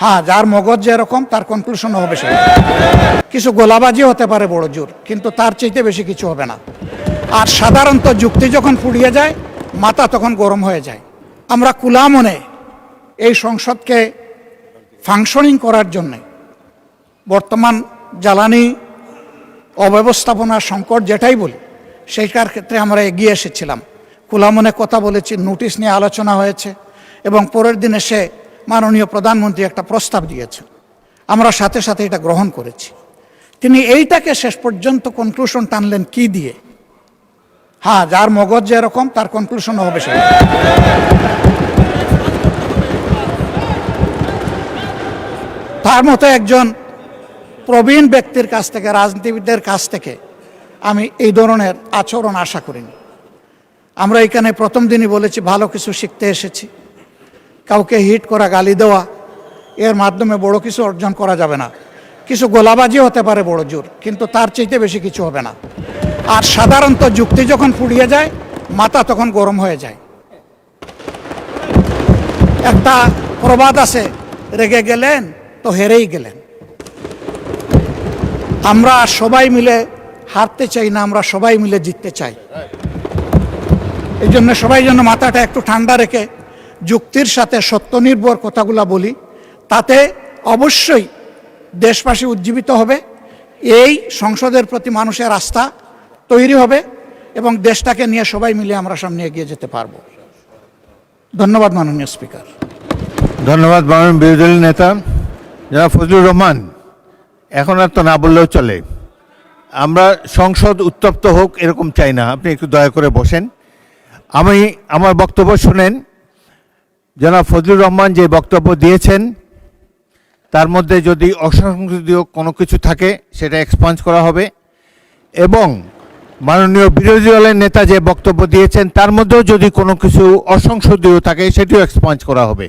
হ্যাঁ, যার মগজ যেরকম তার কনক্লুশন হবে সেই। কিছু গোলাবাজি হতে পারে বড় জোর, কিন্তু তার চাইতে বেশি কিছু হবে না। আর সাধারণত যুক্তি যখন ফুরিয়ে যায়, মাথা তখন গরম হয়ে যায়। আমরা কুলা মনে এই সংসদকে ফাংশনিং করার জন্যে বর্তমান জ্বালানি অব্যবস্থাপনার সংকট যেটাই বলি, সেইটার ক্ষেত্রে আমরা এগিয়ে এসেছিলাম। খোলা মনে কথা বলেছি, নোটিশ নিয়ে আলোচনা হয়েছে এবং পরের দিন এসে মাননীয় প্রধানমন্ত্রী একটা প্রস্তাব দিয়েছেন। আমরা সাথে সাথে এটা গ্রহণ করেছি। তিনি এইটাকে শেষ পর্যন্ত কনক্লুশন টানলেন কি দিয়ে? হ্যাঁ, যার মগজ যেরকম তার কনক্লুশন হবে সেই। তার মতো একজন প্রবীণ ব্যক্তির কাছ থেকে, রাজনীতিবিদদের কাছ থেকে আমি এই ধরনের আচরণ আশা করিনি। আমরা এখানে প্রথম দিনই বলেছি ভালো কিছু শিখতে এসেছি। কাউকে হিট করা, গালি দেওয়া, এর মাধ্যমে বড় কিছু অর্জন করা যাবে না। কিছু গোলাবাজি হতে পারে বড় জোর, কিন্তু তার চাইতে বেশি কিছু হবে না। আর সাধারণত যুক্তি যখন ফুরিয়ে যায়, মাথা তখন গরম হয়ে যায়। একটা প্রবাদ আছে, রেগে গেলেন তো হেরেই গেলেন। আমরা সবাই মিলে হারতে চাই না, আমরা সবাই মিলে জিততে চাই। এই জন্য সবাই যেন মাথাটা একটু ঠান্ডা রেখে যুক্তির সাথে সত্যনির্ভর কথাগুলো বলি। তাতে অবশ্যই দেশবাসী উজ্জীবিত হবে, এই সংসদের প্রতি মানুষের আস্থা তৈরি হবে এবং দেশটাকে নিয়ে সবাই মিলে আমরা সামনে এগিয়ে যেতে পারবো। ধন্যবাদ মাননীয় স্পিকার। ধন্যবাদ মাননীয় বিরোধী দলের নেতা জনাব ফজলুর রহমান। এখন আর তো না বললেও চলে। আমরা সংসদ উত্তপ্ত হোক এরকম চাই না। আপনি একটু দয়া করে বসেন, আমি আমার বক্তব্য শুনেন। জনাব ফজলুর রহমান যে বক্তব্য দিয়েছেন তার মধ্যে যদি অসংসদীয় কোনো কিছু থাকে সেটা এক্সপাঞ্জ করা হবে, এবং মাননীয় বিরোধী দলের নেতা যে বক্তব্য দিয়েছেন তার মধ্যেও যদি কোনো কিছু অসংসদীয় থাকে সেটিও এক্সপাঞ্জ করা হবে।